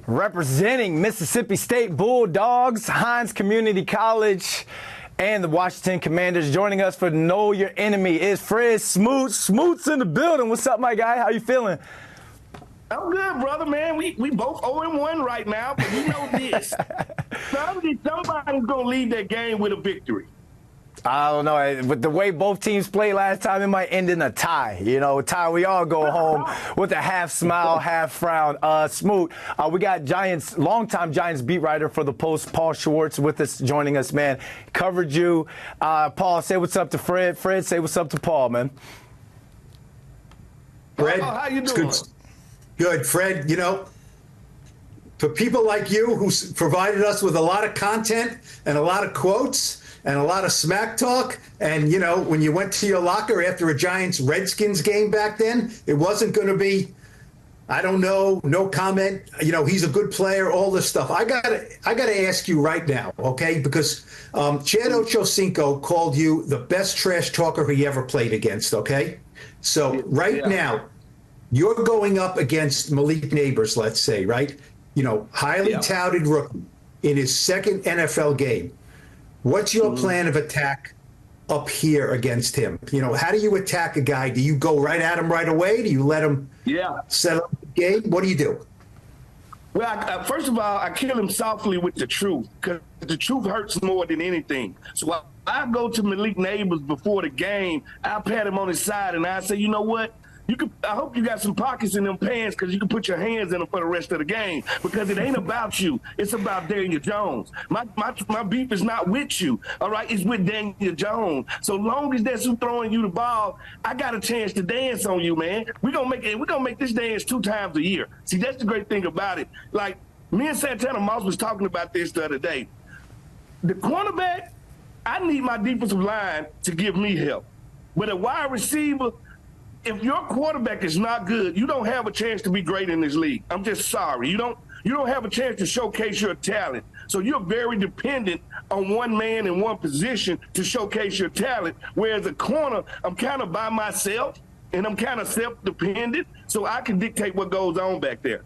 Representing Mississippi State Bulldogs, Hines Community College, and the Washington Commanders. Joining us for Know Your Enemy is Fred Smoot. Smoot's in the building. What's up, my guy? How you feeling? I'm good, brother, man. We both 0-1 right now, but you know this. Somebody's going to leave that game with a victory. I don't know. With the way both teams played last time, it might end in a tie. You know, tie, we all go home with a half smile, half frown. Smoot, we got Giants, longtime Giants beat writer for the Post, Paul Schwartz, with us, joining us, man. Covered you. Paul, say what's up to Fred. Fred, say what's up to Paul, man. Fred, how you doing? Good, Fred. You know, for people like you who provided us with a lot of content and a lot of quotes and a lot of smack talk, and, you know, when you went to your locker after a Giants-Redskins game back then, it wasn't going to be, I don't know, no comment, you know, he's a good player, all this stuff. I gotta ask you right now, okay, because Chad Ochocinco called you the best trash talker he ever played against, okay? So now, you're going up against Malik Nabers, let's say, right? You know, highly touted rookie in his second NFL game. What's your plan of attack up here against him? You know, how do you attack a guy? Do you go right at him right away? Do you let him set up the game? What do you do? Well, first of all, I kill him softly with the truth, because the truth hurts more than anything. So I go to Malik Nabers before the game. I pat him on his side, and I say, you know what? I hope you got some pockets in them pants, because you can put your hands in them for the rest of the game, because it ain't about you. It's about Daniel Jones. My beef is not with you, all right? It's with Daniel Jones. So long as that's who throwing you the ball, I got a chance to dance on you, man. We're gonna make this dance 2 times a year. See, that's the great thing about it. Like, me and Santana Moss was talking about this the other day. The cornerback, I need my defensive line to give me help. But a wide receiver, if your quarterback is not good, you don't have a chance to be great in this league. I'm just sorry. You don't have a chance to showcase your talent. So you're very dependent on one man in one position to showcase your talent. Whereas a corner, I'm kind of by myself, and I'm kind of self-dependent, so I can dictate what goes on back there.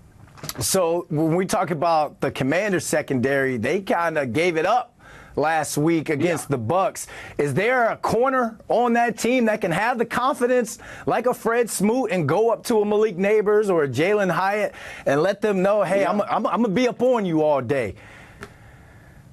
So when we talk about the Commanders secondary, they kind of gave it up last week against the Bucks. Is there a corner on that team that can have the confidence like a Fred Smoot and go up to a Malik Nabers or a Jalen Hyatt and let them know, hey, I'm going to be up on you all day?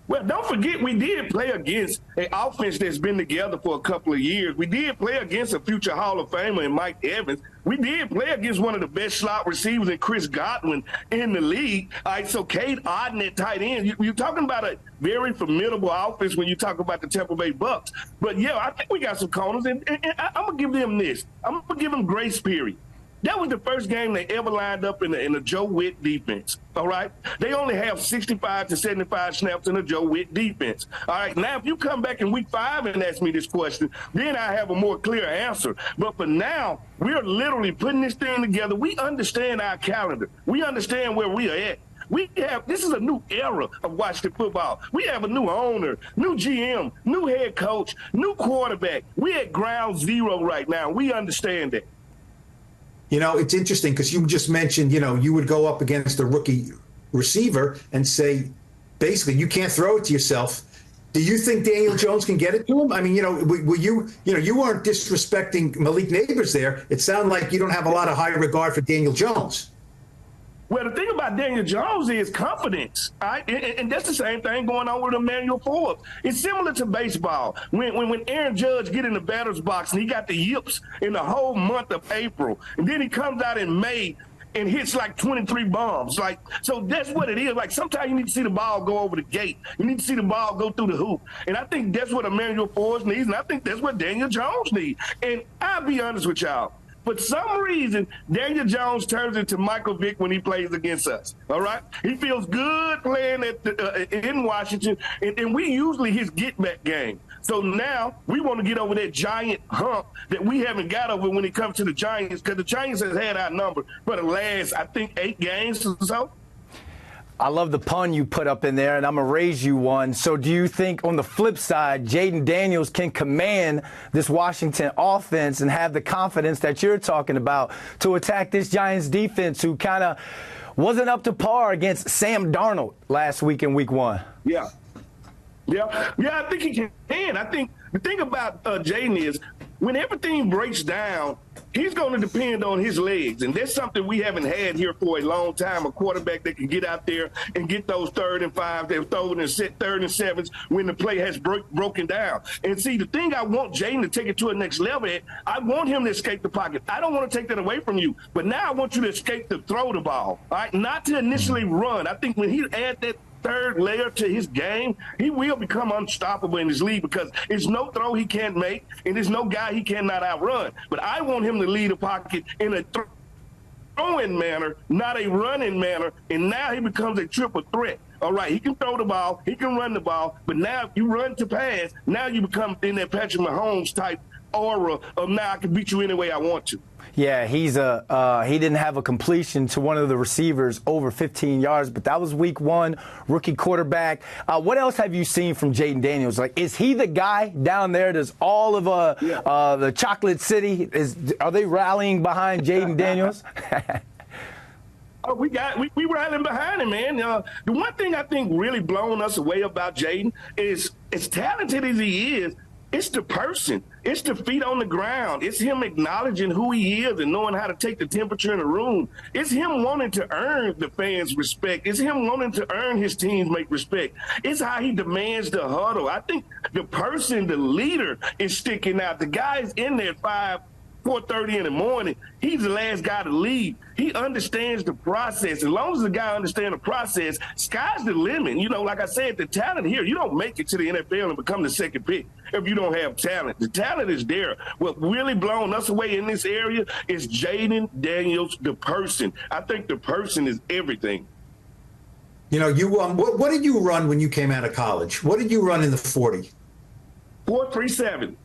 Well, don't forget, we did play against an offense that's been together for a couple of years. We did play against a future Hall of Famer in Mike Evans. We did play against one of the best slot receivers in Chris Godwin in the league. All right, so Cade Otton at tight end. You're talking about a very formidable offense when you talk about the Tampa Bay Bucks. But, yeah, I think we got some corners, and I'm going to give them this. I'm going to give them grace period. That was the first game they ever lined up in the Joe Witt defense, all right? They only have 65 to 75 snaps in the Joe Witt defense, all right? Now, if you come back in week 5 and ask me this question, then I have a more clear answer. But for now, we're literally putting this thing together. We understand our calendar. We understand where we are at. This is a new era of Washington football. We have a new owner, new GM, new head coach, new quarterback. We're at ground zero right now. We understand that. You know, it's interesting because you just mentioned, you know, you would go up against a rookie receiver and say, basically, you can't throw it to yourself. Do you think Daniel Jones can get it to him? I mean, you know, you weren't disrespecting Malik Nabers there. It sounded like you don't have a lot of high regard for Daniel Jones. Well, the thing about Daniel Jones is confidence, all right? And that's the same thing going on with Emmanuel Forbes. It's similar to baseball. When Aaron Judge get in the batter's box and he got the yips in the whole month of April, and then he comes out in May and hits like 23 bombs. Like, so that's what it is. Like, sometimes you need to see the ball go over the gate. You need to see the ball go through the hoop. And I think that's what Emmanuel Forbes needs, and I think that's what Daniel Jones needs. And I'll be honest with y'all. For some reason, Daniel Jones turns into Michael Vick when he plays against us, all right? He feels good playing in Washington, and we usually his get-back game. So now we want to get over that giant hump that we haven't got over when it comes to the Giants, because the Giants has had our number for the last, I think, 8 games or so. I love the pun you put up in there, and I'm going to raise you one. So do you think on the flip side, Jayden Daniels can command this Washington offense and have the confidence that you're talking about to attack this Giants defense who kind of wasn't up to par against Sam Darnold last week in week 1? Yeah, I think he can. I think the thing about Jayden is when everything breaks down, he's going to depend on his legs. And that's something we haven't had here for a long time, a quarterback that can get out there and get those 3rd and 5, they're throwing and set 3rd and 7s when the play has broken down. And see, the thing I want Jayden to take it to a next level at, I want him to escape the pocket. I don't want to take that away from you. But now I want you to escape to throw the ball, all right, not to initially run. I think when he add that 3rd layer to his game, he will become unstoppable in this league because there's no throw he can't make and there's no guy he cannot outrun. But I want him to lead the pocket in a throwing manner, not a running manner, and now he becomes a triple threat. All right, he can throw the ball, he can run the ball, but now if you run to pass, now you become in that Patrick Mahomes type aura of now I can beat you any way I want to. Yeah, he didn't have a completion to one of the receivers over 15 yards, but that was week 1, rookie quarterback. What else have you seen from Jayden Daniels? Like, is he the guy down there? Does all of the Chocolate City, are they rallying behind Jayden Daniels? We rallying behind him, man. The one thing I think really blown us away about Jayden is, as talented as he is, it's the person. It's the feet on the ground. It's him acknowledging who he is and knowing how to take the temperature in the room. It's him wanting to earn the fans' respect. It's him wanting to earn his team's make respect. It's how he demands the huddle. I think the person, the leader, is sticking out. The guy's in there 4:30 in the morning. He's the last guy to leave. He understands the process. As long as the guy understands the process, sky's the limit. You know, like I said, the talent here, you don't make it to the NFL and become the second pick if you don't have talent. The talent is there. What really blown us away in this area is Jayden Daniels, the person. I think the person is everything. You know, you what did you run when you came out of college? What did you run in the 40? 4.37.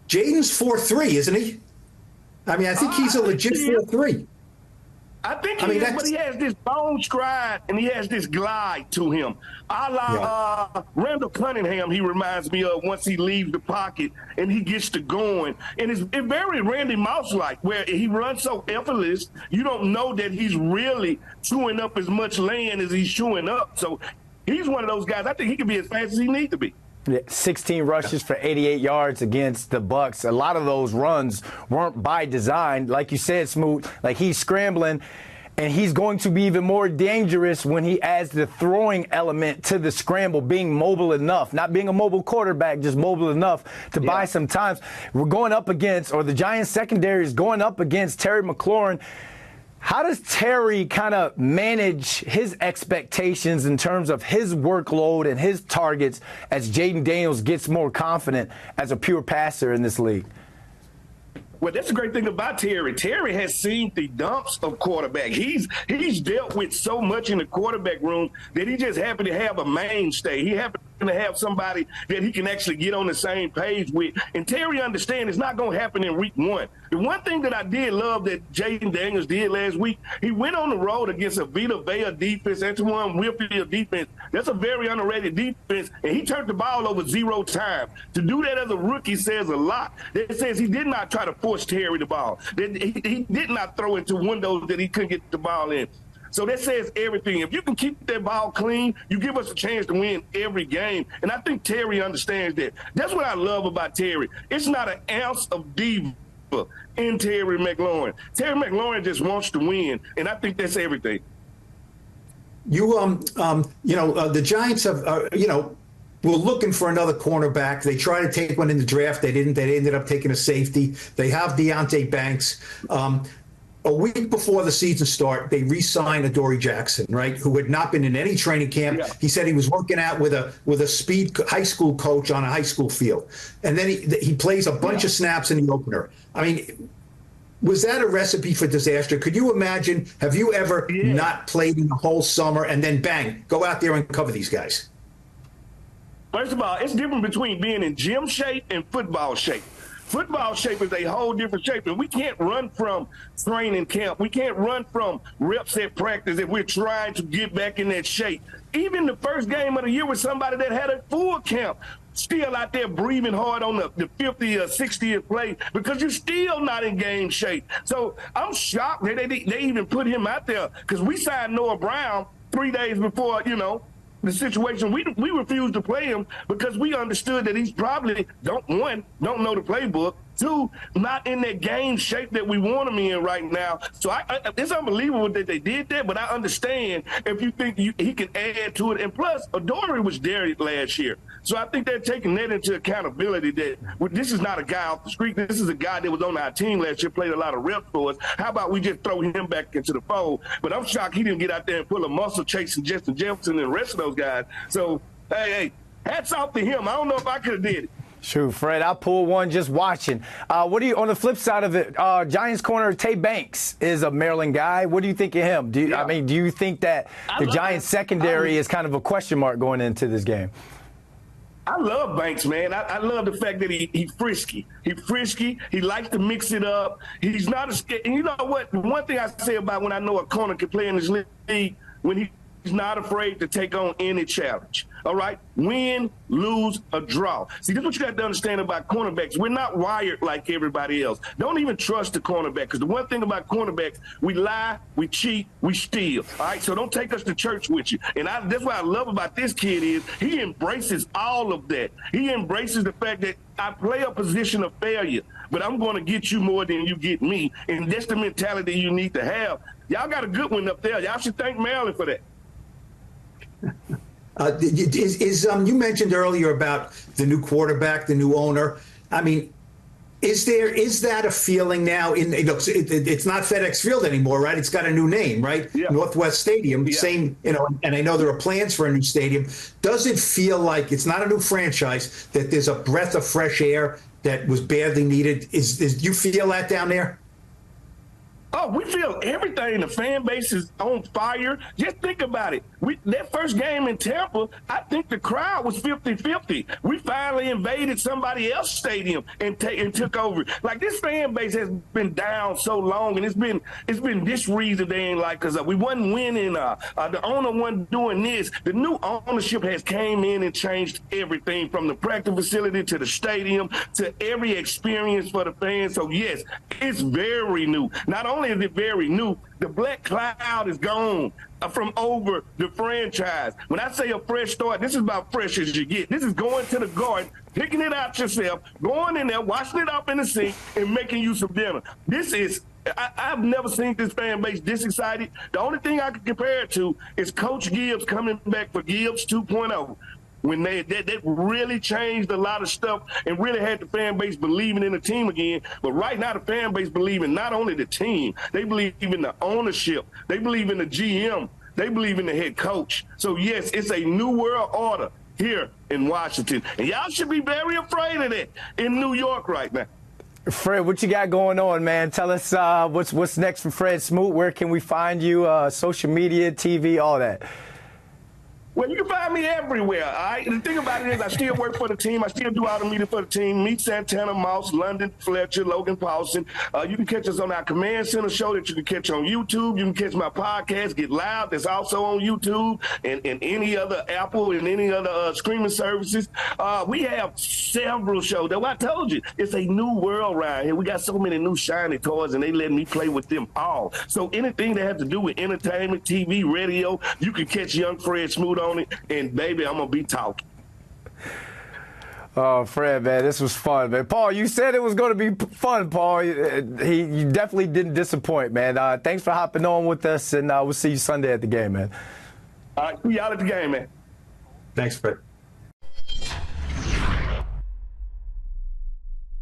Jayden's 4.3, isn't he? I mean, I think he's a legit 4.3. I think he is, but he has this bone stride and he has this glide to him. Randall Cunningham, he reminds me of once he leaves the pocket and he gets to going. And it's very Randy Moss-like, where he runs so effortless, you don't know that he's really chewing up as much land as he's chewing up. So he's one of those guys. I think he can be as fast as he needs to be. 16 rushes for 88 yards against the Bucks. A lot of those runs weren't by design. Like you said, Smoot, like he's scrambling, and he's going to be even more dangerous when he adds the throwing element to the scramble, being mobile enough, not being a mobile quarterback, just mobile enough to buy some times. We're going up against, or the Giants secondary is going up against Terry McLaurin. How does Terry kind of manage his expectations in terms of his workload and his targets as Jayden Daniels gets more confident as a pure passer in this league? Well, that's the great thing about Terry. Terry has seen the dumps of quarterback. He's dealt with so much in the quarterback room that he just happened to have a mainstay. He happened to have somebody that he can actually get on the same page with. And Terry understands it's not going to happen in week 1. The one thing that I did love that Jayden Daniels did last week, he went on the road against a Vita Vea defense, Antoine Whitfield defense. That's a very underrated defense, and he turned the ball over 0 times. To do that as a rookie says a lot. That says he did not try to force Terry the ball. He did not throw into windows that he couldn't get the ball in. So that says everything. If you can keep that ball clean, you give us a chance to win every game. And I think Terry understands that. That's what I love about Terry. It's not an ounce of diva in Terry McLaurin. Terry McLaurin just wants to win, and I think that's everything. The Giants have, were looking for another cornerback. They tried to take one in the draft. They didn't. They ended up taking a safety. They have Deonte Banks. A week before the season start, they re-signed Adoree Jackson, right, who had not been in any training camp. Yeah. He said he was working out with a speed high school coach on a high school field. And then he plays a bunch of snaps in the opener. I mean, was that a recipe for disaster? Could you imagine, have you ever not played in the whole summer and then, bang, go out there and cover these guys? First of all, it's different between being in gym shape and football shape. Football shape is a whole different shape, and we can't run from training camp. We can't run from reps at practice if we're trying to get back in that shape. Even the first game of the year with somebody that had a full camp, still out there breathing hard on the 50th or 60th play because you're still not in game shape. So I'm shocked that they even put him out there because we signed Noah Brown 3 days before, the situation. We refused to play him because we understood that he's probably, don't know the playbook, two, not in that game shape that we want him in right now. So it's unbelievable that they did that, but I understand if you think he can add to it. And plus, Adoree was there last year. So I think they're taking that into accountability that this is not a guy off the street. This is a guy that was on our team last year, played a lot of reps for us. How about we just throw him back into the fold? But I'm shocked he didn't get out there and pull a muscle chasing Justin Jefferson and the rest of those guys. So, hey, hats off to him. I don't know if I could have did it. Shoot, Fred, I pulled one just watching. What do you, on the flip side of it, Giants corner Daniel Banks is a Maryland guy. What do you think of him? Do you think that the Giants secondary is kind of a question mark going into this game? I love Banks, man. I love the fact that he's frisky. He's frisky. He likes to mix it up. He's not a scared. And you know what? One thing I say about when I know a corner can play in this league, when he's not afraid to take on any challenge. All right? Win, lose, or draw. See, this is what you got to understand about cornerbacks. We're not wired like everybody else. Don't even trust the cornerback, because the one thing about cornerbacks, we lie, we cheat, we steal. All right? So don't take us to church with you. And that's what I love about this kid is he embraces all of that. He embraces the fact that I play a position of failure, but I'm going to get you more than you get me. And that's the mentality you need to have. Y'all got a good one up there. Y'all should thank Maryland for that. You mentioned earlier about the new quarterback, the new owner. I mean, is that a feeling now? It's not FedEx Field anymore, right? It's got a new name, right? Yeah. Northwest Stadium, Yeah. same, and I know there are plans for a new stadium. Does it feel like it's not a new franchise, that there's a breath of fresh air that was badly needed? Do you feel that down there? Oh, we feel everything. The fan base is on fire. Just think about it. That first game in Tampa, I think the crowd was 50-50. We finally invaded somebody else's stadium and took over. Like, this fan base has been down so long, and it's been this reason they ain't like us. We wasn't winning. The owner wasn't doing this. The new ownership has came in and changed everything from the practice facility to the stadium to every experience for the fans. So, yes, it's very new. Not only is it very new, the black cloud is gone from over the franchise. When I say a fresh start, this is about fresh as you get. This is going to the garden, picking it out yourself, going in there, washing it up in the sink, and making you some dinner. This is, I've never seen this fan base this excited. The only thing I can compare it to is Coach Gibbs coming back for Gibbs 2.0. When that really changed a lot of stuff and really had the fan base believing in the team again. But right now, the fan base believing not only the team, they believe in the ownership, they believe in the GM, they believe in the head coach. So, yes, it's a new world order here in Washington. And y'all should be very afraid of that in New York right now. Fred, what you got going on, man? Tell us what's next for Fred Smoot. Where can we find you? Social media, TV, all that. Well, you can find me everywhere, all right? The thing about it is I still work for the team. I still do all the media for the team. Meet Santana Moss, London Fletcher, Logan Paulson. You can catch us on our Command Center show that you can catch on YouTube. You can catch my podcast, Get Loud, that's also on YouTube and any other Apple and any other streaming services. We have several shows. That's what I told you. It's a new world around here. We got so many new shiny toys, and they let me play with them all. So anything that has to do with entertainment, TV, radio, you can catch young Fred Smoot on it, and baby, I'm gonna be talking. Oh, Fred, man, this was fun, man. Paul, you said it was going to be fun, Paul. You definitely didn't disappoint, man. Thanks for hopping on with us, and we'll see you Sunday at the game, man. All right, see y'all at the game, man. Thanks, Fred.